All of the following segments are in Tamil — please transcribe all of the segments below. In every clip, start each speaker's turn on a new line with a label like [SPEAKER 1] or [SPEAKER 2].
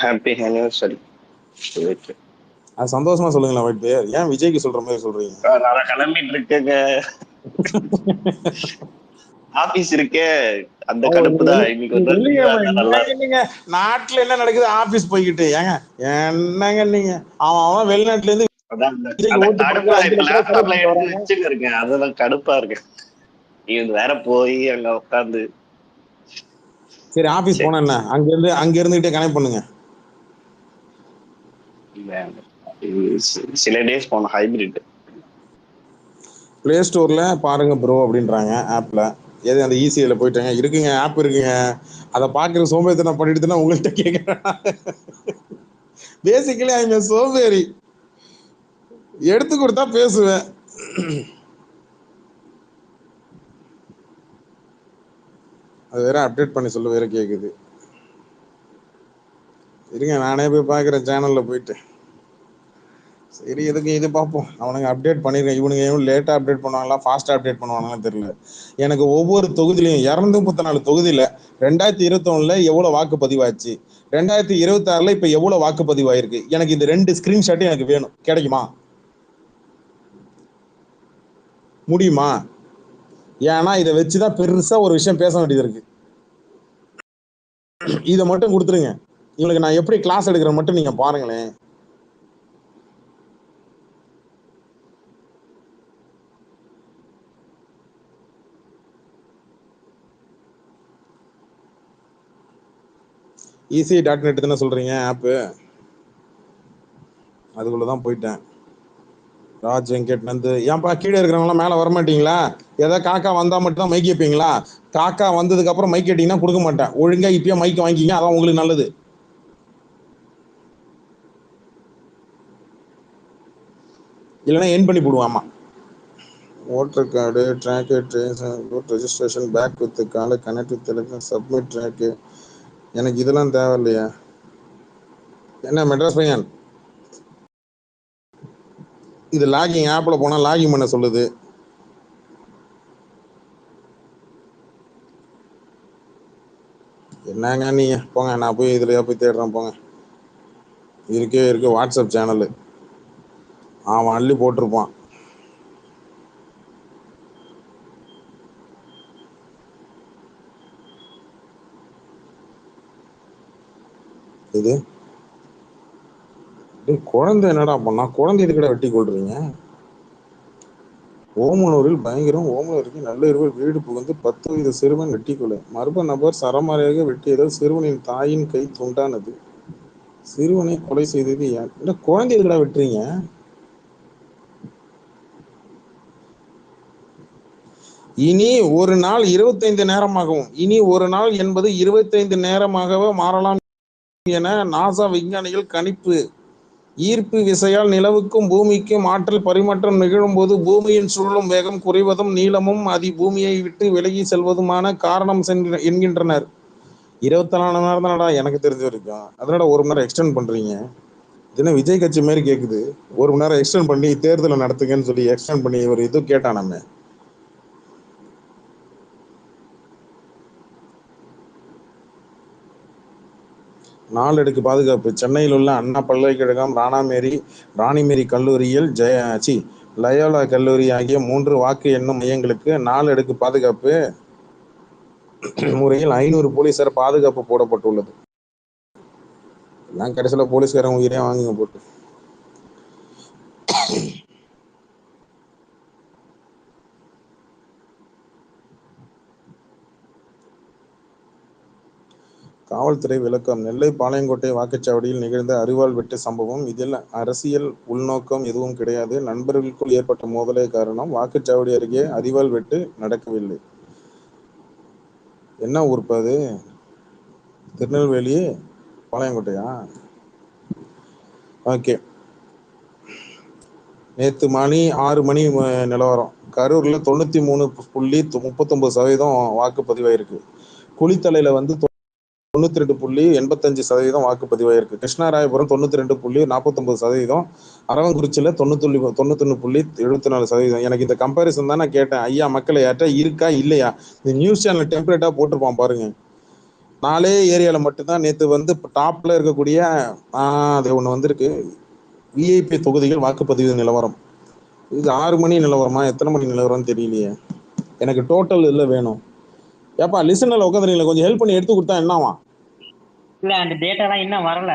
[SPEAKER 1] Happy anniversary.
[SPEAKER 2] அது சந்தோஷமா சொல்லுங்களேன் ஒயிட் பேர். ஏன் விஜய்க்கு சொல்ற மாதிரி சொல்றீங்க?
[SPEAKER 1] நான் கிளம்பிட்டு இருக்கேங்க. ஆபீஸ் இருக்கே, அந்த கடுப்பு தான். இன்னைக்கு ஒரு நாள் leave ஆ இருந்தா நல்லா இருக்கும்.
[SPEAKER 2] நீங்க நாட்டுல என்ன நடக்குது ஆபீஸ் போய்கிட்டு ஏங்க என்னங்க நீங்க அவன் வெளிநாட்டுல இருந்து
[SPEAKER 1] அதான்
[SPEAKER 2] விஜய்க்கு
[SPEAKER 1] அந்த
[SPEAKER 2] ஓட்டு போட்டு
[SPEAKER 1] கடுப்புல
[SPEAKER 2] 5
[SPEAKER 1] இப்ப
[SPEAKER 2] லட்ச ரூபாய் செலவு
[SPEAKER 1] லேப்டாப்ல
[SPEAKER 2] பண்ணிட்டு
[SPEAKER 1] எடுத்து
[SPEAKER 2] வராங்க.
[SPEAKER 1] வச்சுன்னு இருக்கேன். அதெல்லாம் கடுப்பா இருக்கு. இது வேற போய் அங்க உட்காந்து.
[SPEAKER 2] சரி ஆபீஸ்
[SPEAKER 1] சரி,
[SPEAKER 2] போனா என்ன, அங்க இருந்துகிட்டே கனெக்ட் பண்ணுங்க.
[SPEAKER 1] சில டேஸ் போனோம் ஹைபிரிட்.
[SPEAKER 2] பிளே ஸ்டோர்ல பாருங்க ப்ரோ அப்படின்றாங்க. ஆப்ல எது அந்த ஈஸியில போயிட்டாங்க இருக்குங்க, ஆப் இருக்குங்க. அதை பாக்குற சோம்பேறித்தனம் பண்ணிட்டு உங்கள்கிட்ட கேட்கிறேன். பேசிக்கலி ஐ எம் சோம்பேறி. எடுத்து கொடுத்தா பேசுவேன். அது வேற அப்டேட் பண்ணி சொல்ல வேற கேக்குது. இருங்க நானே போய் பாக்குறேன் சேனல்ல போயிட்டு. சரி எதுக்கு இது பார்ப்போம். அவனுங்க அப்டேட் பண்ணிருக்கேன். இவனுங்க எவ்வளவு லேட்டா அப்டேட் பண்ணுவாங்களா ஃபாஸ்டா அப்டேட் பண்ணுவாங்களான்னு தெரியல. எனக்கு ஒவ்வொரு தொகுதியிலையும் 234 தொகுதியில 2021 எவ்வளவு வாக்கு பதிவாச்சு, 2026 இப்ப எவ்வளவு வாக்கு பதிவாயிருக்கு, எனக்கு இந்த 2 ஸ்கிரீன்ஷாட் எனக்கு வேணும். கிடைக்குமா? முடியுமா? ஏன்னா இதை வச்சுதான் பெருசா ஒரு விஷயம் பேச வேண்டியது இருக்கு. இதை மட்டும் கொடுத்துருங்க. இவங்களுக்கு நான் எப்படி கிளாஸ் எடுக்கிறேன் மட்டும் நீங்க பாருங்களேன். ECI.net தானே சொல்றீங்க ஆப்பு? அதுக்குள்ளதான் போயிட்டேன். ராஜ் வெங்கட் நந்து. ஏன்பா கீழே இருக்கிறவங்களாம் மேல வரமாட்டீங்களா? ஏதாவது காக்கா வந்தா மட்டும் தான் மைக் வைப்பீங்களா? காக்கா வந்ததுக்கு அப்புறம் மைக் கேட்டீங்கன்னா கொடுக்க மாட்டேன். ஒழுங்கா இப்பயே மைக் வாங்கிக்கிங்க, அதான் உங்களுக்கு நல்லது. இல்லைன்னா என் பண்ணி போடுவாமா. Voter card track registration back with கால connect with election submit track. எனக்கு இதெல்லாம் தேவை இல்லையா? என்ன மெட்ராஸ் பையன், இது லாகிங் ஆப்ல போனா லாகிங் பண்ண சொல்லுது. என்னங்க நீங்க போங்க, நான் போய் இதுலயா போய் தேடுறேன் போங்க. இருக்கு வாட்ஸ்அப் சேனலு, அவன் அள்ளி போட்டிருப்பான். இது குழந்தை என்னடா பண்ணா? குழந்தை இதுக்கட வெட்டி கொள்றீங்க? ஓமனூரில் பயங்கரம். ஓமனூருக்கு நள்ளிரவில் வீடு புகுந்து 10 வயது சிறுவன் வெட்டி கொலை. மர்ம நபர் சரமாரியாக வெட்டியதால் சிறுவனின் தாயின் கை துண்டானது. சிறுவனை கொலை செய்தது யார்? இல்ல குழந்தை இதுக்கட வெட்டுறீங்க? இனி ஒரு நாள் 25 நேரமாகவும், இனி ஒரு நாள் என்பது 25 நேரமாகவே மாறலாம் என நாசா விஞ்ஞானிகள் கணிப்பு. ஈர்ப்பு விசையால் நிலவுக்கும் பூமிக்கும் ஆற்றல் பரிமாற்றம் நிகழும் போது பூமியின் சுழலும் வேகம் குறைவதும் நீளமும் பூமியை விட்டு விலகி செல்வதுமான காரணம் என்கின்றனர். 24 மணி நேரம் தானடா எனக்கு தெரிஞ்ச வரைக்கும். அதனால 1 மணி நேரம் எக்ஸ்டெண்ட் பண்றீங்க. இதுனா விஜய் கட்சி மாதிரி கேக்குது. 1 மணி நேரம் எக்ஸ்டெண்ட் பண்ணி தேர்தலை நடத்துங்கன்னு சொல்லி எக்ஸ்டெண்ட் பண்ணி ஒரு இது கேட்டானாமே. நாளடுக்கு பாதுகாப்பு. சென்னையில் உள்ள அண்ணா பல்கலைக்கழகம், ராணிமேரி கல்லூரியில் லயோலா கல்லூரி ஆகிய 3 வாக்கு எண்ணும் மையங்களுக்கு 4 அடுக்கு பாதுகாப்பு முறையில் 500 போலீசார் பாதுகாப்பு போடப்பட்டுள்ளது. எல்லாம் கடைசியில் போலீஸ்காரன் உயிரே வாங்குங்க போட்டு. காவல்துறை விளக்கம். நெல்லை பாளையங்கோட்டை வாக்குச்சாவடியில் நிகழ்ந்த அரிவாள் வெட்டு சம்பவம். இதில் அரசியல் உள்நோக்கம் எதுவும் கிடையாது. நண்பர்களுக்குள் ஏற்பட்ட மோதலே காரணம். வாக்குச்சாவடி அருகே அரிவாள் வெட்டு நடக்கவில்லை. என்ன ஊர்ப்பா அது? திருநெல்வேலி பாளையங்கோட்டையா? ஓகே. நேற்று மணி 6 மணி நிலவரம். கரூர்ல 93.39% வாக்குப்பதிவாயிருக்கு. குளித்தலையில வந்து 92.85% வாக்குப்பதிவாயிருக்கு. கிருஷ்ணராயபுரம் 92.49%, அரவங்குறிச்சியில 91.74%. எனக்கு இந்த கம்பாரிசன் தான் நான் கேட்டேன். ஐயா மக்களை யார்ட்டா இருக்கா இல்லையா? இந்த நியூஸ் சேனல் டெம்ப்ளேட்டா போட்டிருப்பான் பாருங்க. 4 ஏரியால மட்டும்தான் நேற்று வந்து டாப்ல இருக்கக்கூடிய அது ஒன்று வந்திருக்கு. விஐபி தொகுதிகள் வாக்குப்பதிவு நிலவரம். இது 6 மணி நிலவரமா எத்தனை மணி நிலவரம்னு தெரியலையே. எனக்கு டோட்டல் இல்லை வேணும். ஏப்பா லிசனில் உட்காந்துருக்கீங்களா, கொஞ்சம் ஹெல்ப் பண்ணி எடுத்து கொடுத்தா என்னவா?
[SPEAKER 3] இல்ல அந்த டேட்டாலாம் இன்னும் வரல.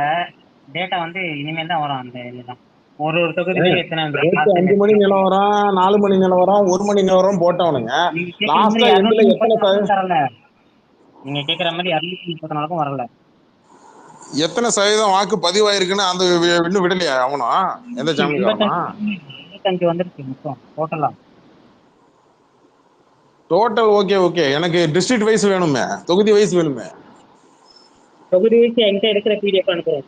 [SPEAKER 3] டேட்டா வந்து இனிமேல் தான் வரும். அந்த இதுதான் ஒரு தொகுதிக்கும் எத்தனை
[SPEAKER 2] 5 மணி நிலவரம், 4 மணி நிலவரம், 1 மணி நிலவரம் போட்டவனுங்க லாஸ்டா எண்ட்ல எத்தனை
[SPEAKER 3] தரல. நீங்க கேக்குற மாதிரி 234க்கும் வரல.
[SPEAKER 2] எத்தனை சதவீதம் வாக்கு பதிவாயிருக்குன்னு அந்த இன்னும் விடலையா அவனும்? எந்த ஜாமீன்காரனா?
[SPEAKER 3] 85 வந்துருச்சு மொத்தம் டோட்டலா.
[SPEAKER 2] Total okay. எனக்கு டிஸ்ட்ரிக்ட் வைஸ் வேணுமே, தொகுதி வைஸ் வேணுமே.
[SPEAKER 3] தொகுதி வைஸ் என்கிட்ட இருக்கிற பிடிஎஃப் அனுப்புறேன்.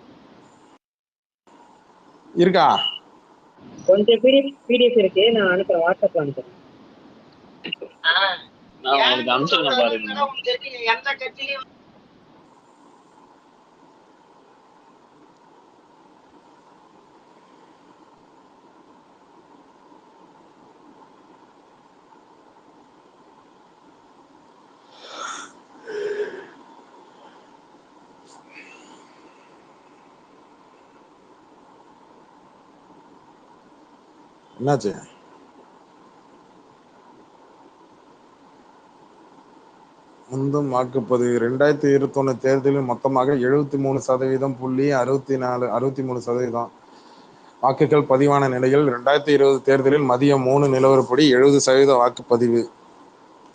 [SPEAKER 2] இருக்கா?
[SPEAKER 3] கொஞ்சம் பிடிஎஃப் இருக்கு, நான் அனுப்புறேன், வாட்ஸ்அப்ல அனுப்புறேன்.
[SPEAKER 1] நான் உங்களுக்கு அனுப்பிச்சிருக்கேன் பாருங்க.
[SPEAKER 2] என்னாச்சு? முந்தும் வாக்குப்பதிவு 2021 தேர்தலில் மொத்தமாக 73.63% வாக்குகள் பதிவான நிலையில் 2020 தேர்தலில் மதியம் 3 நிலவரப்படி 70% வாக்குப்பதிவு.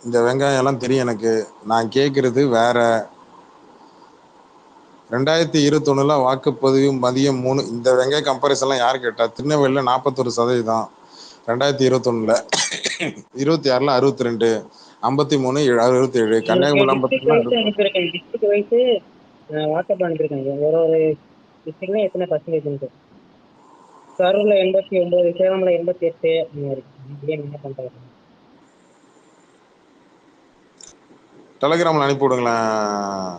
[SPEAKER 2] இந்த வெங்காயம் எல்லாம் தெரியும் எனக்கு. நான் கேட்கறது வேற. 2021 வாக்குப்பதிவு மதியம் 3. இந்த வெங்காய கம்பாரிசன்லாம் யார் கேட்டா? திருநெல்வேலியில் 41%, 2021 26ல் 62, 53, 67, கன்னியாகுமரி
[SPEAKER 3] 54. வாட்ஸ்அப் அனுப்பியிருக்காங்க ஒரு டிஸ்ட்ரிக்ட்ல எத்தனை பர்சன்டேஜ். கரூர்ல 89, சேலம்ல 88 அந்த மாதிரி. என்ன பண்றாங்க?
[SPEAKER 2] டெலிகிராம்ல அனுப்பி விடுங்களேன்.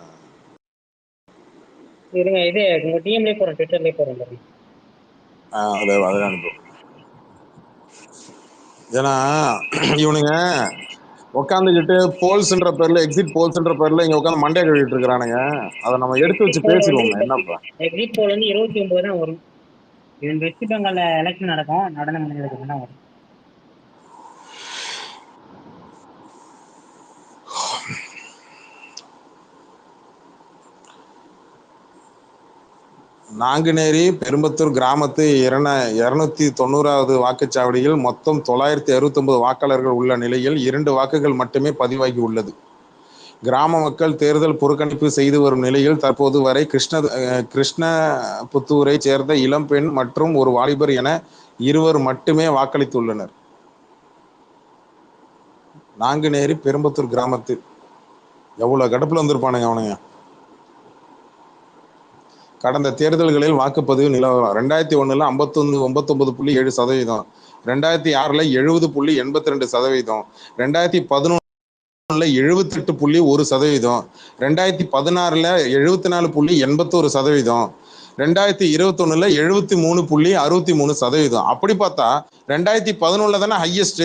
[SPEAKER 3] இருங்க, இது உங்க டிஎம்லேயே போறேன், ட்விட்டர்லேயே போறேன்.
[SPEAKER 2] அதில் அனுப்பி. ஏன்னா இவனுங்க உட்காந்துக்கிட்டு போல்ஸ்ன்ற பேர்ல, எக்ஸிட் போல்ஸ்ன்ற பேர்ல இங்க உட்காந்து மண்டையை கழுவிட்டு இருக்கிறானுங்க. அதை நம்ம எடுத்து வச்சு பேசிடுவோம். என்னப்பா
[SPEAKER 3] எக்ஸிட் போல் வந்து 29 தான் வரும். இது வெஸ்ட் பெங்கால்ல எலெக்ஷன் நடக்கும், நடன முடிஞ்சதுக்கு தான் வரும்.
[SPEAKER 2] நாங்குநேரி பெரும்பத்தூர் கிராமத்து 290வது வாக்குச்சாவடியில் மொத்தம் 969 வாக்காளர்கள் உள்ள நிலையில் 2 வாக்குகள் மட்டுமே பதிவாகி உள்ளது. கிராம மக்கள் தேர்தல் புறக்கணிப்பு செய்து வரும் நிலையில் தற்போது வரை கிருஷ்ணபுத்தூரை சேர்ந்த இளம்பெண் மற்றும் ஒரு வாலிபர் என 2 மட்டுமே வாக்களித்துள்ளனர். நாங்குநேரி பெரும்பத்தூர் கிராமத்து எவ்வளவு கடுப்புல வந்திருப்பானுங்க அவனுங்க. கடந்த தேர்தல்களில் வாக்குப்பதிவு நிலவரம் 2001 59.7%, 2006 70.82%, 2011 78.1%, 2016 74.81%, 2021 73.63%. அப்படி பார்த்தா 2011 தானே ஹையஸ்ட்.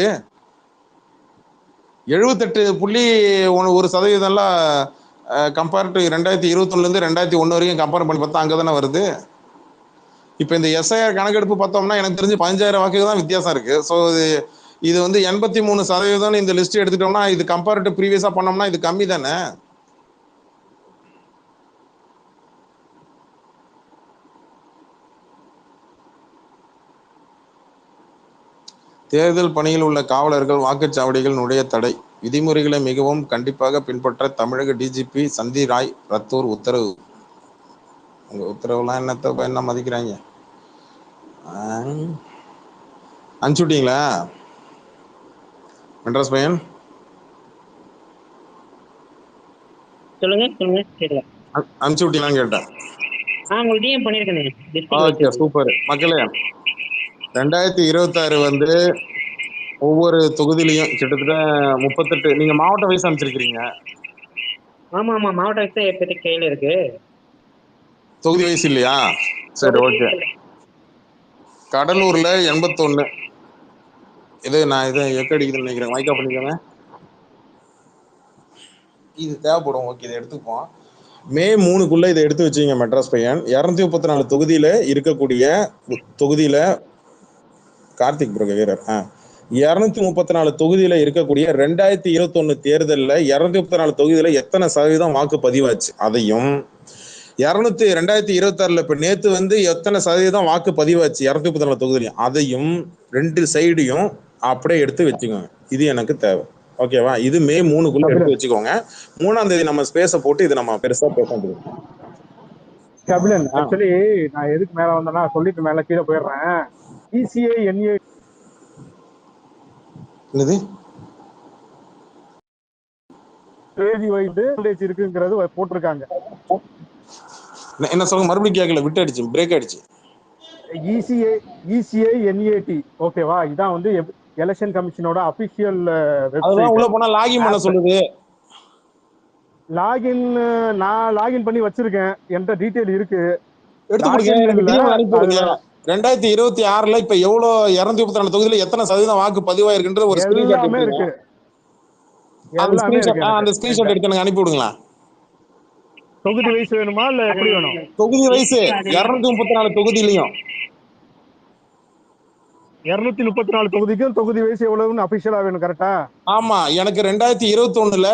[SPEAKER 2] 78.1% கம்பேர் டு 2021 2001 வரைக்கும் கம்பேர் பண்ணி பார்த்தா அங்கே தானே வருது. இப்போ இந்த எஸ்ஐஆர் கணக்கெடுப்பு பார்த்தோம்னா எனக்கு தெரிஞ்சு 15,000 வாக்குகள் தான் வித்தியாசம் இருக்கு. ஸோ இது வந்து 83% இந்த லிஸ்ட் எடுத்துட்டோம்னா இது கம்பேர் டு ப்ரீவியஸா பண்ணோம்னா இது கம்மி தானே. தேர்தல் பணியில் உள்ள காவலர்கள் வாக்குச்சாவடிகள் நுழைய தடை. விதிமுறைகளை மிகவும் கண்டிப்பாக பின்பற்ற தமிழக டிஜிபி சந்தி ராய் ரத்தோர் உத்தரவு. உங்க உத்தரவுலாம் என்ன மதிக்கிறாங்க? அனுப்பிச்சு விட்டீங்களா மெட்ராஸ் பையன்?
[SPEAKER 3] சொல்லுங்க கேட்கல.
[SPEAKER 2] அனுப்பிச்சு விட்டீங்களான்னு கேட்டேன்.
[SPEAKER 3] உங்களுக்கு டிஎம் பண்ணிருக்கேன்.
[SPEAKER 2] Okay super. மக்களே 2026 வந்து ஒவ்வொரு தொகுதியிலையும் கிட்டத்தட்ட 38 நீங்க மாவட்ட வைஸ் அமைச்சிருக்கிறீங்க.
[SPEAKER 3] ஆமா மாவட்ட வைஸ் இப்போதைக்கு கையில இருக்கு,
[SPEAKER 2] தொகுதி வைஸ் இல்லையா? சரி ஓகே. கடலூர்ல 81. நான் இதை எக்கடிக்குதுன்னு நினைக்கிறேன். மைக்கா பண்ணிக்கோங்க. இது தேவைப்படும். ஓகே இதை எடுத்துப்போம். மே 3க்குள்ள இதை எடுத்து வச்சீங்க மெட்ராஸ் பையன். 234 தொகுதியில இருக்கக்கூடிய தொகுதியில கார்த்திக் ப்ரோ வீரர் 234 தொகுதியில இருக்கக்கூடிய 2021 தேர்தலில் 234 தொகுதியில எத்தனை சதவீதம் வாக்கு பதிவாச்சு அதையும் 2026 இப்ப நேத்து வந்து எத்தனை சதவீதம் வாக்கு பதிவாச்சு 234 தொகுதியிலையும் அதையும் 2 சைடையும் அப்படியே எடுத்து வச்சுக்கோங்க. இது எனக்கு தேவை. ஓகேவா? இது மே 3க்குள்ள எடுத்து வச்சுக்கோங்க. 3ஆம் தேதி நம்ம ஸ்பேஸ போட்டு இது நம்ம பெருசா பேச முடியும்.
[SPEAKER 4] கபிலன், ஆக்சுவலி நான் எதுக்கு மேல வந்தேன்னா சொல்லிட்டு மேல கீழே போயிடுறேன். இசிஐ என்ஏ
[SPEAKER 2] என்னது
[SPEAKER 4] தேதி வைத்து இருக்குங்கிறது போட்டிருக்காங்க.
[SPEAKER 2] என்ன சொல்லுங்க, மறுபடியும் கேட்கல, விட்டு அடிச்சு பிரேக் அடிச்சு.
[SPEAKER 4] இசிஐ என்ஏடி ஓகேவா? இதான் வந்து எலெக்ஷன் கமிஷனோட அபிஷியல்
[SPEAKER 2] வெப்சைட். உள்ள போனா லாகின் பண்ண சொல்லுது.
[SPEAKER 4] லாகின் நான் லாகின் பண்ணி வச்சிருக்கேன். என்கிட்ட டீடைல் இருக்கு.
[SPEAKER 2] எடுத்து கொடுங்க, எனக்கு டிஎம் அனுப்பி விடுங்க. 2026 இப்ப எவ்வளவு 234 தொகுதியில எத்தனை சதவீதம் வாக்கு பதிவாயிருக்குன்ற ஒரு ஸ்கிரீன்ஷாட்
[SPEAKER 4] இருக்கு.
[SPEAKER 2] அந்த ஸ்கிரீன்ஷாட் எடுத்து எனக்கு அனுப்பி விடுங்களா?
[SPEAKER 4] தொகுதி வயசு வேணுமா இல்ல எப்படி வேணும்?
[SPEAKER 2] தொகுதி வயசு 234 தொகுதியிலையும்
[SPEAKER 4] 234 தொகுதிக்கும் தொகுதி வயசு எவ்வளவுன்னு அபிஷியலா வேணும். கரெக்டா?
[SPEAKER 2] ஆமா. எனக்கு 2021ல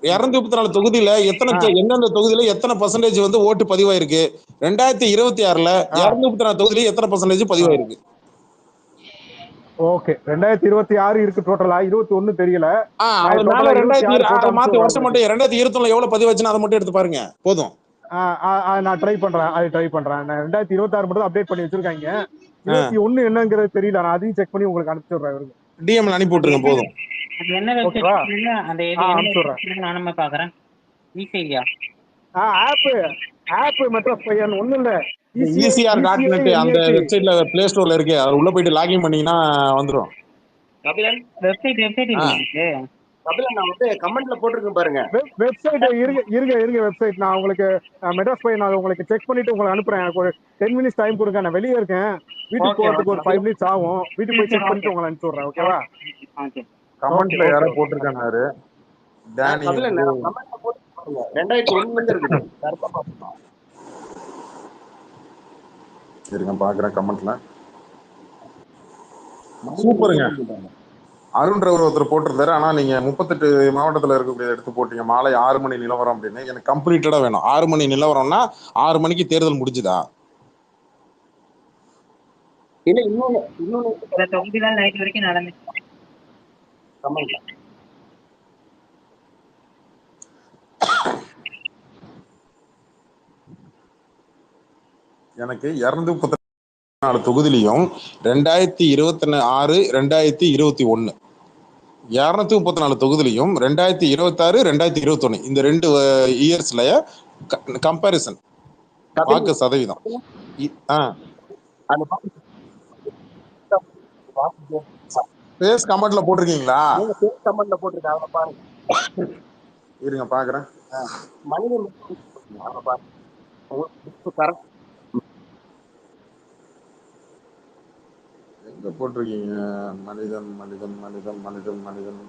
[SPEAKER 2] 234 தொகுதியில எந்தெந்த தொகுதியில எத்தனை பர்சன்டேஜ் வந்து ஓட்டு பதிவாயிருக்கு, 2026ல 234 தொகுதியில எத்தனை பர்சன்டேஜ் பதிவாயிருக்கு.
[SPEAKER 4] ஓகே, 2026 இருக்கு டோட்டலா. 21 தெரியல.
[SPEAKER 2] அதனால 2026 மாத்தி வருஷம் மட்டும் 2021ல எவ்வளவு பதிவாச்சுன்னு அதை மட்டும் எடுத்து பாருங்க போதும்.
[SPEAKER 4] நான் ட்ரை பண்றேன். 2026 மட்டும் அப்டேட் பண்ணி வச்சிருக்காங்க. 21 என்னங்கிறது தெரியல. நான் அதையும் செக் பண்ணி உங்களுக்கு அனுப்பிச்சு விடுறேன்.
[SPEAKER 2] டிஎம்ல அனுப்பி விட்டுருங்க போதும்.
[SPEAKER 3] என்ன வெப்சைட் அந்த நானுமே பாக்குறேன். ஈஸியா
[SPEAKER 4] ஆப் மெட்ராஸ் பையன் ஒண்ணும் இல்ல.
[SPEAKER 2] ECR.net அந்த வெப்சைட்ல பிளே ஸ்டோர்ல இருக்கு. அது உள்ள போயிட்டு லாகின் பண்ணீங்கன்னா வந்துரும்.
[SPEAKER 3] கபிலன் வெப்சைட் இருக்கு.
[SPEAKER 1] கபிலன் நான் வந்து கமெண்ட்ல போட்டுருக்கேன் பாருங்க.
[SPEAKER 4] வெப்சைட் இருங்க வெப்சைட் நான் உங்களுக்கு மெட்ராஸ் பையன் நான் உங்களுக்கு செக் பண்ணிட்டு உங்களுக்கு அனுப்புறேன். எனக்கு ஒரு 10 மினிட்ஸ் டைம் கொடுங்க. நான் வெளியே இருக்கேன். வீட்டுக்கு போறதுக்கு ஒரு 5 மினிட்ஸ் ஆகும். வீட்டுக்கு போய் செக் பண்ணிட்டு உங்களை அனுப்பிச்சு விடுறேன். ஓகேவா?
[SPEAKER 2] கமெண்ட்ல யாரோ போட்டிருக்காங்க. டானி
[SPEAKER 1] கபிலன் கமெண்ட்ல போட்டு பாருங்க. 2001ல இருக்குது. கரெக்ட்டா பாத்துக்கலாம்.
[SPEAKER 2] இருங்க பாக்குறேன் கமெண்ட்ல. சூப்பருங்க. அருண்ன்றவர் ஒருத்தர் போட்டிருந்தாரு. ஆனா நீங்க 38 மாவட்டத்துல இருக்கக்கூடிய எடுத்து போட்டீங்க. மாலை 6 மணி நிலவரம் அப்படின்னு. எனக்கு கம்ப்ளீட்டடா வேணும். 6 மணி நிலவரம்னா 6 மணிக்கு தேர்தல் முடிஞ்சுதா?
[SPEAKER 1] இல்ல இன்னொன்னு
[SPEAKER 3] தொகுதிதான் நைட் வரைக்கும் நடந்துச்சு.
[SPEAKER 2] எனக்கு 234 தொகுதியிலையும் 2026 2021 234 தொகுதியிலையும் 2026 2021 இந்த 2 இயர்ஸ்ல கம்பேரிசன் வாக்கு சதவீதம். பேஸ் கமெண்ட்ல போட்டிருக்கீங்களா?
[SPEAKER 1] கமெண்ட்ல போட்டிருக்காங்க பாருங்க.
[SPEAKER 2] இருங்க பாக்குறேன்.
[SPEAKER 1] மனிதன்
[SPEAKER 2] எங்க போட்டிருக்கீங்க? மனிதன் மனிதன் மனிதன் மனிதன் மனிதன்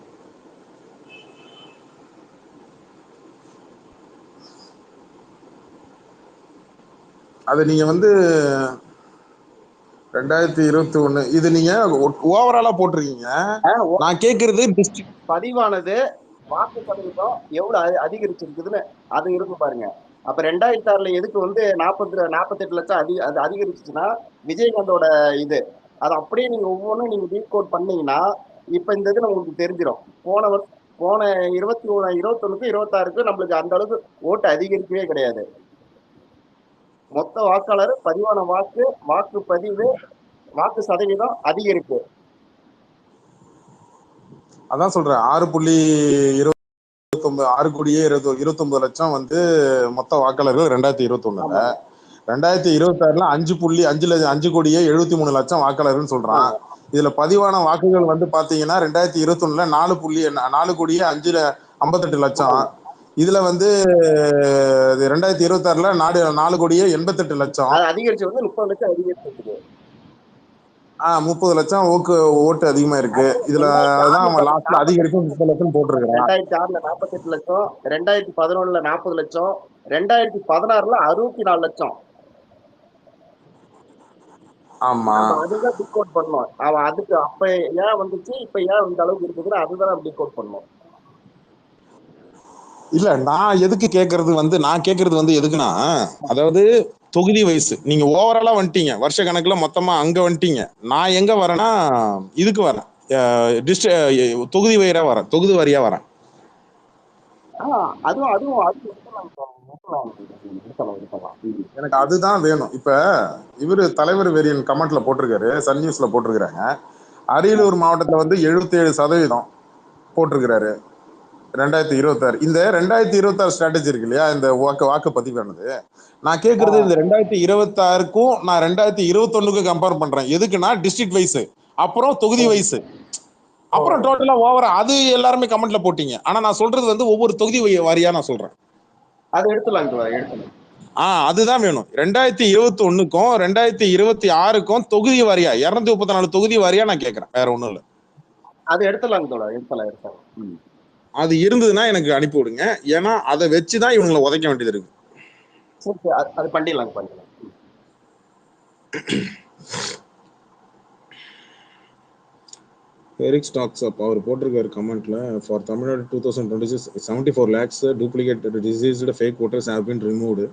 [SPEAKER 2] அது நீங்க வந்து 2021 இது நீங்க ஓவராலா போட்டிருக்கீங்க. நான் கேக்குறது டிஸ்ட்ரிக்ட்
[SPEAKER 1] பதிவானது வாக்கு சதவீதம் எவ்வளவு அதிகரிச்சிருக்குதுன்னு அது இருக்கும் பாருங்க. அப்ப 2006ல எதுக்கு வந்து 48 லட்சம் அது அதிகரிச்சுன்னா விஜயகாந்தோட இது அது அப்படியே நீங்க ஒவ்வொன்றும் நீங்க டீ கோட் பண்ணீங்கன்னா இப்ப இந்த இது உங்களுக்கு தெரிஞ்சிடும். போன 21க்கு 26க்கு நம்மளுக்கு அந்த அளவுக்கு ஓட்டு அதிகரிக்கவே கிடையாது. மொத்த வாக்காளர் பதிவான வாக்குப்பதிவு வாக்கு சதவீதம் அதிகரிப்பு.
[SPEAKER 2] அதான் சொல்றேன். 6 கோடியே 29 லட்சம் வந்து மொத்த வாக்காளர்கள் 2021ல. 2026ல 5 கோடியே 73 லட்சம் வாக்காளர்கள் சொல்றான். இதுல பதிவான வாக்குகள் வந்து பாத்தீங்கன்னா 2021ல 4 கோடியே 58 லட்சம். இதுல வந்து 2026ல 4 கோடியே 88 லட்சம்
[SPEAKER 1] அதிகரிச்சு வந்து 30 லட்சம் அதிகரிச்சிருக்கு.
[SPEAKER 2] 30 லட்சம் ஓட்டு அதிகமா இருக்கு இதுல. அதுதான் அவன் லாஸ்ட்ல அதிகரிக்கும் 30 லட்சம் போட்டிருக்கிறான்.
[SPEAKER 1] 2006ல 48 லட்சம், 2011ல 40 லட்சம், 2016ல 64 லட்சம்.
[SPEAKER 2] ஆமா,
[SPEAKER 1] நம்ம அதுதான் டிக் அவுட் பண்ணோம். அவன் அதுக்கு அப்ப ஏன் வந்துச்சு, இப்ப ஏன் இந்த அளவுக்கு இருக்குதுன்னு அதுதான் டிக் அவுட் பண்ணோம்.
[SPEAKER 2] இல்ல நான் எதுக்கு கேக்குறது நான் கேக்குறது எதுக்குன்னா, அதாவது தொகுதி வயசு நீங்க ஓவராலா வந்துட்டீங்க, வருஷ கணக்குல மொத்தமா அங்க வந்துட்டீங்க. நான் எங்க வரேன்னா இதுக்கு வரேன், தொகுதி வாரியா வரேன், தொகுதி வாரியா வரேன்.
[SPEAKER 1] அதுவும் அதுவும் அது இருக்கலாம்.
[SPEAKER 2] எனக்கு அதுதான் வேணும். இப்ப இவரு தலைவர் வெறியன் கமெண்ட்ல போட்டிருக்காரு, சன் நியூஸ்ல போட்டிருக்கிறாங்க. அரியலூர் மாவட்டத்துல 77% போட்டிருக்கிறாரு 2026. இந்த 2026 ஸ்ட்ராட்டஜி இருக்கு இல்லையா, இந்த வாக்கு பதிவானது. நான் கேட்கறது இந்த 2026க்கும் நான் 2021க்கும் கம்பேர் பண்றேன். எதுக்குன்னா டிஸ்ட்ரிக்ட் வைஸ், அப்புறம் தொகுதி வைஸ், அப்புறம் டோட்டலா ஓவரா. அது எல்லாருமே கமெண்ட்ல போட்டீங்க. ஆனா நான் சொல்றது ஒவ்வொரு தொகுதி வாரியா நான் சொல்றேன்.
[SPEAKER 1] அது எடுத்துலாம்.
[SPEAKER 2] அதுதான் வேணும். 2021க்கும் 2026க்கும் தொகுதி வாரியா 234 தொகுதி வாரியா நான் கேட்கறேன், வேற ஒண்ணும் இல்ல.
[SPEAKER 1] அது எடுத்தலாம்.
[SPEAKER 2] அது இருந்ததுன்னா எனக்கு அனுப்பி விடுங்க. ஏன்னா அதை வச்சுதான் இவங்களை உதைக்க வேண்டியது இருக்கு.
[SPEAKER 1] அது பண்ணிடலாம்.
[SPEAKER 2] எரிக் ஸ்டாக்ஸ் அப் அவர் போட்டிருக்காரு கமெண்ட்ல, for Tamil Nadu 2026 74 lakhs duplicate deceased fake voters have been removed.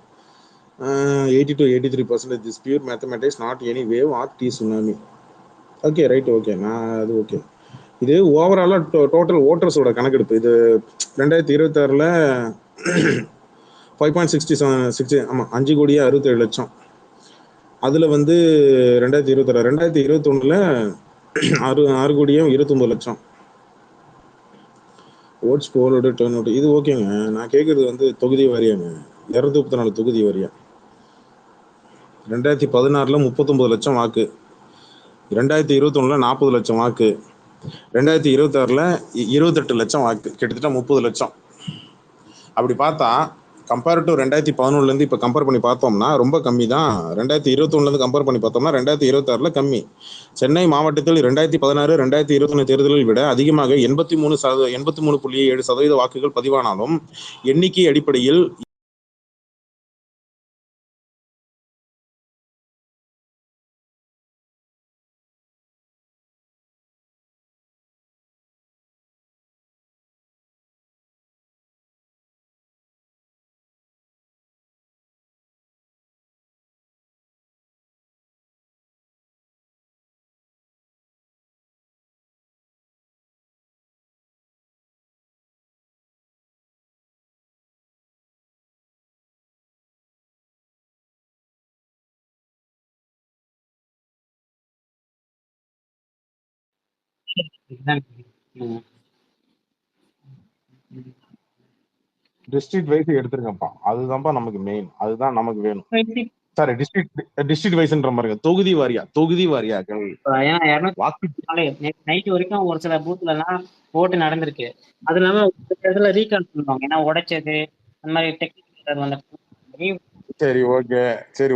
[SPEAKER 2] 80 to 83% this pure mathematics, not any wave R D tsunami. Okay, right, okay, நான் அது ஓகே. இது ஓவராலா டோட்டல் ஓட்டர்ஸோட கணக்கெடுப்பு. இது 2026ல 5.60 ஆமா 5,67,00,000. அதுல 2026 2021ல 6,29,00,000 ஓட்ஸ் போலோட டர்ன் அவுட். இது ஓகேங்க. நான் கேட்கறது தொகுதி வாரியாங்க, 234 தொகுதி வாரியா. 2016ல 39 லட்சம் வாக்கு, 2021ல 40 லட்சம் வாக்கு, 2026ல 28 லட்சம் வாக்கு, கிட்டத்தட்ட 30 லட்சம். அப்படி பார்த்தா கம்பேர் டு 2011ல இப்ப கம்பேர் பண்ணி பார்த்தோம்னா ரொம்ப கம்மி தான். 2021ல கம்பேர் பண்ணி பார்த்தோம்னா 2026ல கம்மி. சென்னை மாவட்டத்தில் 2016 2021 தேர்தலில் விட அதிகமாக 83.7% வாக்குகள் பதிவானாலும் எண்ணிக்கை அடிப்படையில் டிஸ்ட்ரிக்ட் வைஸ் எடுத்துருங்கப்பா. அதுதான்ப்பா நமக்கு மெயின், அதுதான் நமக்கு வேணும். சாரி, டிஸ்ட்ரிக்ட் வைஸ்ன்ற மாதிரி தொகுதி வாரியா வாக்கு.
[SPEAKER 3] நைட் வரைக்கும் ஒரு சில பூத்ல எல்லாம் ஓட்டு நடந்திருக்கு. அது இல்லாம இடத்துல ரீகால் பண்ணுவாங்க, ஏன்னா உடைச்சது அந்த மாதிரி டெக்னிக்கல்.
[SPEAKER 2] சரி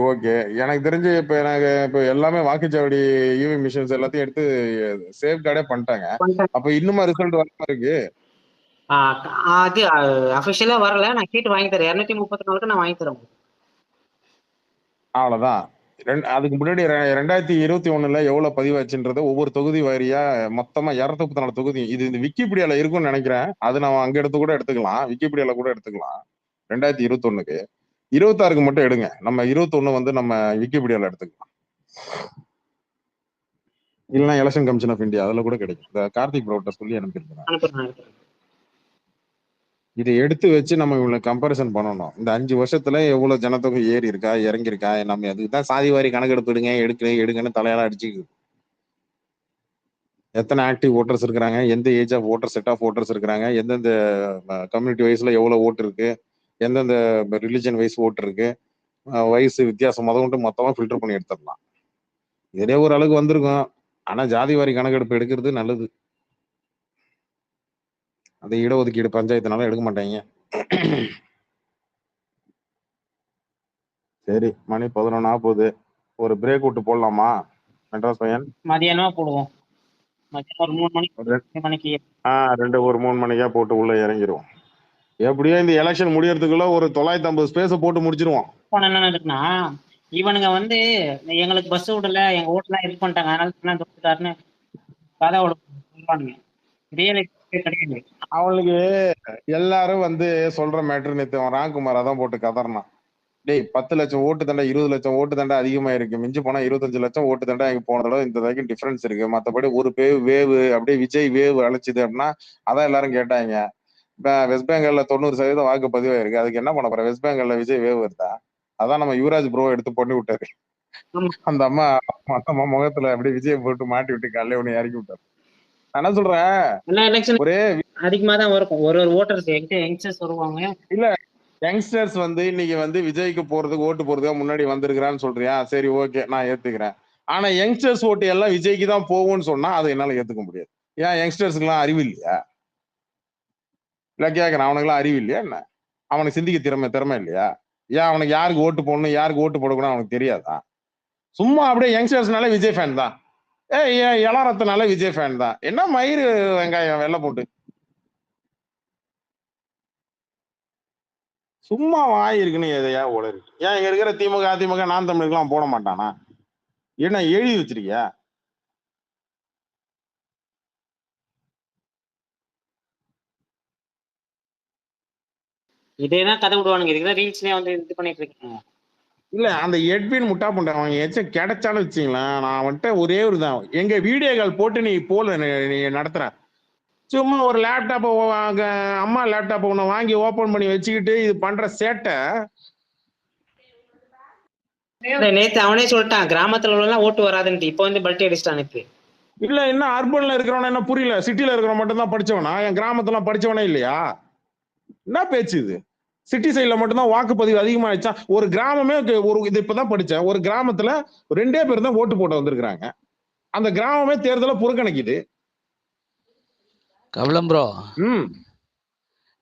[SPEAKER 2] ஓகே. எனக்கு தெரிஞ்சு இப்ப எல்லாமே வாக்குச்சாவடி யூவி மிஷின்ஸ் எல்லாத்தையும் எடுத்து சேஃப் கார்டே பண்ணிட்டாங்க. அப்ப இன்னுமா ரிசல்ட் வர மாதிரி இருக்கு?
[SPEAKER 3] அது அபிஷியலா வரல, நான் கேட்டு வாங்கி தரேன். 234 நான் வாங்கி தரேன்.
[SPEAKER 2] அவ்வளவுதான். அதுக்கு முன்னாடி 2021ல எவ்வளவு பதிவாச்சுன்றது ஒவ்வொரு தொகுதி வாரியா மொத்தமா 234 தொகுதி. இது இந்த விக்கிபீடியால இருக்கும்னு நினைக்கிறேன். அது நம்ம அங்க எடுத்துக்கலாம், விக்கிபீடியால கூட எடுத்துக்கலாம். 2021க்கு 26க்கு மட்டும் எடுங்க. நம்ம 21 நம்ம விக்கிபீடியால எடுத்துக்கலாம். இல்லைன்னா எலெக்ஷன் கமிஷன் ஆஃப் இந்தியா அதுல கூட கிடைக்கும். இந்த கார்த்திக் ப்ரோட்ட சொல்லி அனுப்பியிருக்கேன். இதை எடுத்து வச்சு நம்ம இவங்களுக்கு கம்பேரிசன் பண்ணணும். இந்த 5 வருஷத்துல எவ்வளவு ஜனத்தொகை ஏறி இருக்கா, இறங்கி இருக்கா. நம்ம அதுக்குதான் சாதிவாரி கணக்கெடுப்பு எடுங்கன்னு தலையால அடிச்சுக்குது. எத்தனை ஆக்டிவ் ஓட்டர்ஸ் இருக்கிறாங்க, எந்த age of voter, set of voters இருக்கிறாங்க, எந்தெந்த கம்யூனிட்டி வைஸ்ல எவ்வளவு ஓட்டு இருக்கு, எந்தெந்த ரிலிஜன் வைஸ் ஓட்டு இருக்கு, வயசு வித்தியாசம் மொத்தமா ஃபில்டர் பண்ணி எடுத்துடலாம். இதே ஒரு அளவுக்கு வந்திருக்கும். ஆனா ஜாதி வாரி கணக்கெடுப்பு எடுக்கிறது நல்லது. அந்த இடஒதுக்கீடு பஞ்சாயத்துனால எடுக்க மாட்டாங்க. சரி, மணி 11 ஆகுது. ஒரு பிரேக் விட்டு போடலாமா? மெட்ராஸ் பையன்
[SPEAKER 3] மதியானமா போடுவோம். மதியானம் ஒரு 3 மணிக்கு
[SPEAKER 2] ரெ-
[SPEAKER 3] 2 மணிக்கு.
[SPEAKER 2] ஒரு 3 மணிக்கா போட்டு உள்ள இறங்கிருவோம். எப்படியோ இந்த எலெக்ஷன் முடியறதுக்குள்ள ஒரு 950 ஸ்பேஸ போட்டு முடிச்சிருவோம்.
[SPEAKER 3] போன என்ன இருக்குன்னா, இவனுங்க வந்து எங்களுக்கு பஸ் விடல, எங்க ஓட்டுலாம் இது பண்ணிட்டாங்க, அதனால தோத்துட்டாருன்னு கதை சொல்லுவானுங்க. ரியலிட்டி கிடையாது.
[SPEAKER 2] அவனுக்கு எல்லாரும் வந்து சொல்ற மேட்ரு நேத்து ராம்குமார் அதான் போட்டு கதறினான். டேய் 10 லட்சம் ஓட்டு தண்டை 20 லட்சம் ஓட்டு தண்டை அதிகமா இருக்கு, மிஞ்சி போனா 25 லட்சம் ஓட்டு தண்டை இங்க போன தடவை இந்த தடவைக்கு டிஃபரன்ஸ் இருக்கு, மத்தபடி ஒரு வேவு அப்படியே விஜய் வேவு அழைச்சுது அப்படின்னா அதான் எல்லாரும் கேட்டாங்க. இப்ப வெஸ்ட் பெங்கால்ல 90% வாக்கு பதிவாயிருக்கு, அதுக்கு என்ன பண்ண போற? வெஸ்ட் பெங்கால்ல விஜய் வேவு வருதா? அதான் நம்ம யுவராஜ் ப்ரோ எடுத்து பண்ணி விட்டாரு.
[SPEAKER 3] ஆமா.
[SPEAKER 2] அந்த அம்மா முகத்துல அப்படியே விஜய் போட்டு மாட்டி விட்டு காலையில ஒண்ணு இறக்கி விட்டாரு. நான் என்ன சொல்றேன்,
[SPEAKER 3] எல்லா எலெக்ஷன்
[SPEAKER 2] ஒரே
[SPEAKER 3] அதிகமா தான் இருக்கும். ஒரு ஓட்டர்ஸ் யங்ஸ்டர்ஸ் வருவாங்க.
[SPEAKER 2] இல்ல யங்ஸ்டர்ஸ் வந்து இன்னைக்கு வந்து விஜய்க்கு போறதுக்கு ஓட்டு போறதுக்கு முன்னாடி வந்திருக்கிறான்னு சொல்றியா? சரி ஓகே, நான் ஏத்துக்கிறேன். ஆனா யங்ஸ்டர்ஸ் ஓட்டு எல்லாம் விஜய்க்கு தான் போகும்னு சொன்னா அதை என்னால ஏத்துக்க முடியாது. ஏன் யங்ஸ்டர்ஸ்க்கு எல்லாம் அறிவு இல்லையா? இல்ல கேக்குறேன், அவனுக்கு எல்லாம் அறிவு இல்லையா என்ன? அவனுக்கு சிந்திக்க திறமை இல்லையா? ஏன் அவனுக்கு யாருக்கு ஓட்டு போடணும் யாருக்கு ஓட்டு போடக்கூடாது அவனுக்கு தெரியாதா? சும்மா அப்படியே யங்ஸ்டர்ஸ்னால விஜய் ஃபேன் தான், இளரத்தனால விஜய் ஃபேன் தான். என்ன மயிறு வெங்காயம் வெள்ளை போட்டு சும்மா வாய் இருக்குன்னு எதையா உளறி. ஏன் இங்க இருக்கிற திமுக அதிமுக நான் தமிழுக்கெல்லாம் போட மாட்டானா? என்ன எழுதி வச்சிருக்கியா?
[SPEAKER 3] இதேதான் கதை விடுவானுங்க. இதுக்குதான் ரீல்ஸ்லயே வந்து இது பண்ணிட்டு இருக்காங்க.
[SPEAKER 2] இல்ல அந்த எட்வின் முட்டா புண்டை அவன் ஏச்சும் கிடைச்சான்னு வச்சுங்களேன், நான் வந்துட்டு ஒரே ஒரு தான், எங்க வீடியோ கால் போட்டு நீ போல நீ நடத்துற, சும்மா ஒரு லேப்டாப் அம்மா லேப்டாப் ஒண்ணு வாங்கி ஓபன் பண்ணி வச்சுக்கிட்டு இது பண்ற சேட்டை.
[SPEAKER 3] நேத்து அவனே சொல்லிட்டான் கிராமத்துல உள்ள ஓட்டு வராதுன்ட்டு. இப்ப வந்து பல்ட்டி அடிச்சிட்டான் இப்போ.
[SPEAKER 2] இல்ல என்ன அர்பன்ல இருக்கிறவன என்ன புரியல, சிட்டில இருக்கிறவன் மட்டும் தான் படிச்சவனா? என் கிராமத்துல படிச்சவனே இல்லையா? என்ன பேச்சு இது? சிட்டி சைட்ல மட்டும்தான் வாக்குப்பதிவு அதிகமாயிடுச்சா? ஒரு கிராமமே ஒரு இது இப்பதான் படிச்சேன், ஒரு கிராமத்துல 2 பேர் தான் ஓட்டு போட்டு வந்திருக்காங்க, அந்த கிராமமே தேர்தலை புறக்கணிக்குது.
[SPEAKER 5] கபிலம் ப்ரோ,
[SPEAKER 2] ம்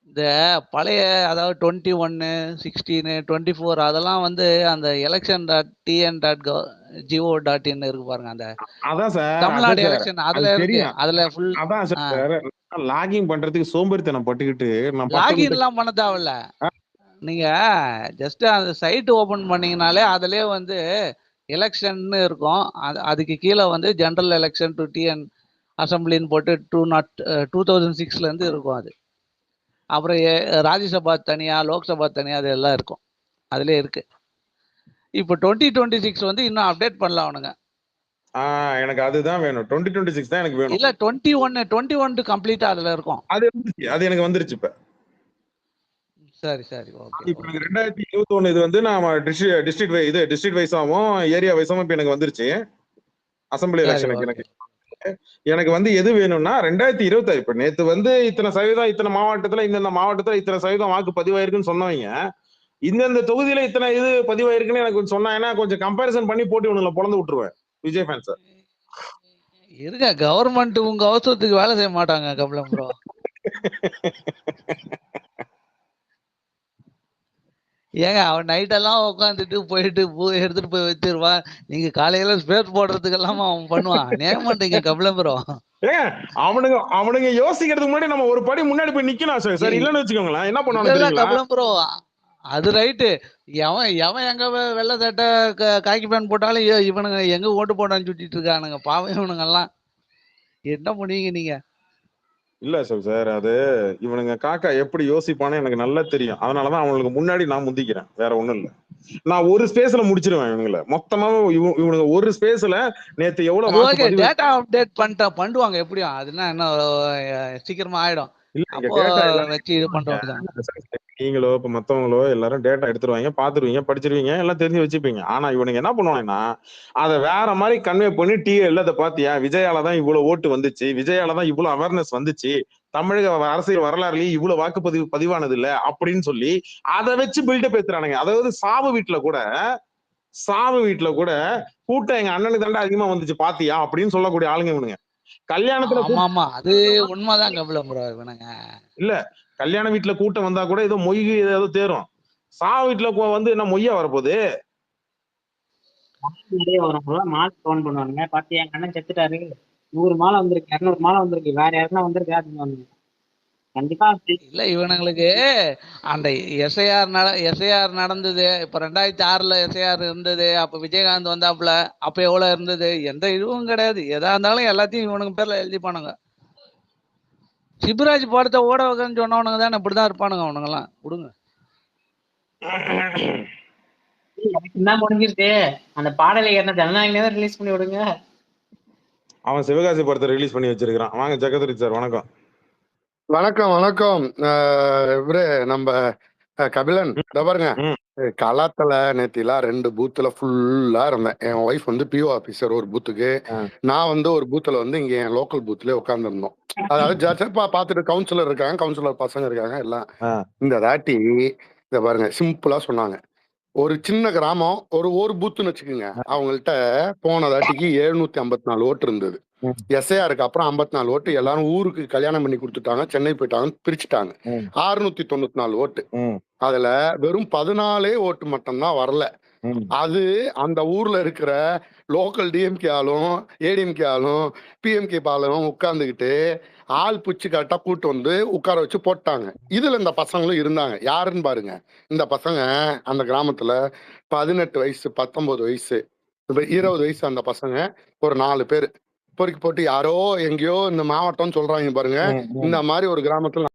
[SPEAKER 5] இந்த பழைய அதாவது 21, 16, 24 அதெல்லாம் வந்து அந்த election.tn.go.in இருக்கு பாருங்க, அந்த
[SPEAKER 2] அதான் சார்,
[SPEAKER 5] தமிழ்நாடு எலெக்ஷன் அதுல
[SPEAKER 2] அது
[SPEAKER 5] இருக்கு.
[SPEAKER 2] தெரியும்.
[SPEAKER 5] அதுல ஃபுல்
[SPEAKER 2] அதான் சார், லாகிங் பண்றதுக்கு சோம்பேறித்தனம் பட்டுக்கிட்டு நான்
[SPEAKER 5] லாகின் எல்லாம் பண்ண தேவையில்ல. நீங்க ஜஸ்ட் அந்த சைட் ஓபன் பண்ணீங்கனாலே அதுலயே வந்து எலெக்ஷன் இருக்கும். அதுக்கு கீழே வந்து ஜெனரல் எலெக்ஷன் டு டிஎன் அசம்பிளின்னு போட்டு 2006ல இருந்து இருக்கும் அது. அப்புறம் ராஜ்யசபா தனியா, லோக்சபா தனியா, அது எல்லாம் இருக்கும், அதுலயே இருக்கு. இப்போ 2026 வந்து இன்னும் அப்டேட் பண்ணல அவனுங்க.
[SPEAKER 2] எனக்கு அதுதான் வேணும், 2026 தான் எனக்கு வேணும்.
[SPEAKER 5] இல்ல 21 கம்ப்ளீட்டா அதுல இருக்கும்.
[SPEAKER 2] அது எனக்கு வந்துருச்சு இப்ப.
[SPEAKER 5] சரி சரி ஓகே.
[SPEAKER 2] இப்ப எனக்கு 2021 இது வந்து நான் டிஸ்ட்ரிக்ட் வைஸாவும் ஏரியா வைஸாவும் இப்ப எனக்கு வந்துருச்சு அசம்பிளி எலெக்ஷனுக்கு. எனக்கு வந்து எது வேணும்னா 2026. இப்ப நேத்து வந்து இத்தனை சதவீதம் இத்தனை மாவட்டத்துல இந்தந்த மாவட்டத்துல இத்தனை சதவீதம் வாக்கு பதிவாயிருக்குன்னு சொன்னவங்க இந்தந்த தொகுதியில இத்தனை இது பதிவாயிருக்குன்னு எனக்கு கொஞ்சம் சொன்னாங்கன்னா கொஞ்சம் கம்பேரிசன் பண்ணி போட்டு ஒண்ணுல பொழந்து விட்டுருவேன் விஜய் ஃபேன்ஸ்.
[SPEAKER 5] இருங்க, கவர்மெண்ட் உங்க அவசரத்துக்கு வேலை செய்ய மாட்டாங்க கபிலம் ப்ரோ. ஏங்க அவன் நைட்டெல்லாம் உட்காந்துட்டு போயிட்டு எடுத்துட்டு போய் வச்சிருவான். நீங்க காலையில ஸ்பேஸ் போடுறதுக்கெல்லாம் அவன் பண்ணுவான். நேம் பண்றீங்க கபிலம் ப்ரோ.
[SPEAKER 2] அவனுங்க யோசிக்கிறதுக்கு முன்னாடி நம்ம ஒரு படி முன்னாடி போய் நிக்கணும் சார். இல்லன்னு வச்சுக்கோங்களேன் என்ன பண்ணுவாங்க
[SPEAKER 5] கபிலம் ப்ரோ, அது ரைட்டு. எவன் எங்க வெள்ளை சட்டை காக்கி பேன் போட்டாலும் இவனுங்க எங்க ஓட்டு போட்டான்னு சுட்டிட்டு இருக்கானுங்க பாவம் இவனுங்க எல்லாம். என்ன பண்ணுவீங்க நீங்க?
[SPEAKER 2] இல்ல சார், அது இவனுங்க காக்கா எப்படி யோசிப்பானு எனக்கு நல்லா தெரியும். அதனாலதான் அவனுக்கு முன்னாடி நான் முந்திக்கிறேன், வேற ஒண்ணும் இல்ல. நான் ஒரு ஸ்பேஸ்ல முடிச்சிருவேன் இவனுங்களை மொத்தமா. இவனுங்க ஒரு ஸ்பேஸ்ல நேத்து எவ்வளவு
[SPEAKER 5] டேட்டா அப்டேட் பண்ணுவாங்க எப்படியும், அதுனா என்ன சீக்கிரமா ஆயிடும். வச்சு இது பண்றோம்.
[SPEAKER 2] நீங்களோ இப்ப மத்தவங்களோ எல்லாரும் டேட்டா எடுத்துருவாங்க, பாத்துருவீங்க, படிச்சிருவீங்க, எல்லாம் தெரிஞ்சு வச்சுப்பீங்க. ஆனா இவனுங்க என்ன பண்ணுவாங்கன்னா அதை வேற மாதிரி கன்வே பண்ணி டிஎல் அதை பாத்தியா விஜயால தான் இவ்வளவு ஓட்டு வந்துச்சு, விஜயால தான் இவ்வளவு அவேர்னஸ் வந்துச்சு, தமிழக அரசியல் வரலாறுலயே இவ்வளவு வாக்குப்பதிவு பதிவானது இல்ல அப்படின்னு சொல்லி அதை வச்சு பில்டப் பேசுறானுங்க. அதாவது சாவு வீட்டுல கூட கூட்டம் எங்க அண்ணனுக்கு தாண்டா அதிகமா வந்துச்சு பாத்தியா அப்படின்னு சொல்லக்கூடிய ஆளுங்க இவனுங்க. கல்யாணத்துல
[SPEAKER 5] ஆமா அது உண்மைதான் கபிலம் ப்ரோ. இவனுங்க
[SPEAKER 2] இல்ல கல்யாண வீட்டுல கூட்டம் வந்தா கூட ஏதோ மொய் ஏதோ தேரும், சாவு வீட்டுல வந்து என்ன மொய்யா வரப்போகுது?
[SPEAKER 3] நிறைய வரவங்களாம் மாலை கவுண்ட் பண்ணுவானுங்க. பார்த்து என் அண்ணன் செத்துட்டாரு, 100 மாலை வந்திருக்கு, 200 மாலை வந்திருக்கு, வேற யாருன்னா வந்திருக்கு அப்படின்னு. கண்டிப்பா
[SPEAKER 5] இல்ல இவனுங்களுக்கு அந்த எஸ்ஐஆர் நடந்தது. இப்ப 2006ல எஸ்ஐஆர் இருந்தது. அப்ப விஜயகாந்த் வந்தாப்புல, அப்ப எவ்வளவு இருந்தது? எந்த இதுவும் கிடையாது. எதா இருந்தாலும் எல்லாத்தையும் இவனுக்கு பேர்ல எழுதிப்பானுங்க. சிவராஜ் படத்தை ஓட வைக்கன்னு சொன்னவனுங்க தானே இப்படிதான் இருப்பானுங்க அவனுங்கெல்லாம். விடுங்க.
[SPEAKER 3] தான் முடிஞ்சிருச்சு. அந்த பாடலை என்ன ஜனநாயகமே தான் ரிலீஸ் பண்ணி விடுங்க.
[SPEAKER 2] அவன் சிவகாசி படத்தை ரிலீஸ் பண்ணி வச்சிருக்கான். வாங்க ஜெகதுரி சார், வணக்கம்.
[SPEAKER 6] வணக்கம் வணக்கம். இவரு நம்ம கபிலன் பாருங்க, கலாத்துல நேத்திலாம் 2 பூத்துல ஃபுல்லா இருந்தேன். என் ஒய்ஃப் வந்து பிஓ ஆபீசர் ஒரு பூத்துக்கு, நான் வந்து ஒரு பூத்துல வந்து இங்க என் லோக்கல் பூத்ல உட்கார்ந்துருந்தோம். அதாவது ஜட்ஜப்பா பார்த்துட்டு கவுன்சிலர் இருக்காங்க, கவுன்சிலர் பசங்க இருக்காங்க எல்லாம். இந்த தாட்டி இத பாருங்க, சிம்பிளா சொன்னாங்க. ஒரு சின்ன கிராமம், ஒரு பூத்துன்னு வச்சுக்கோங்க. அவங்கள்ட்ட போன தாட்டிக்கு 754 ஓட்டு இருந்தது. எஸ்ஐஆருக்கு அப்புறம் 54 ஓட்டு. எல்லாரும் ஊருக்கு கல்யாணம் பண்ணி கொடுத்துட்டாங்க, சென்னை போயிட்டாங்க, பிரிச்சுட்டாங்க. 694 ஓட்டு. அதுல வெறும் 14 ஓட்டு மட்டும்தான் வரல. அது அந்த ஊர்ல இருக்கிற லோக்கல் டிஎம்கே ஆளும் ஏடிஎம்கே ஆளும் பிஎம்கே ஆளும் உட்கார்ந்துக்கிட்டு ஆள் பூச்சி கரெக்டா கூட்டு வந்து உட்கார வச்சு போட்டாங்க. இதுல இந்த பசங்களும் இருந்தாங்க. யாருன்னு பாருங்க, இந்த பசங்க அந்த கிராமத்துல 18 வயசு 19 வயசு 20 வயசு அந்த பசங்க ஒரு 4 பேர் பொறுக்கி போட்டு யாரோ எங்கேயோ இந்த மாவட்டம்னு சொல்றாங்க பாருங்க. இந்த மாதிரி ஒரு கிராமத்துல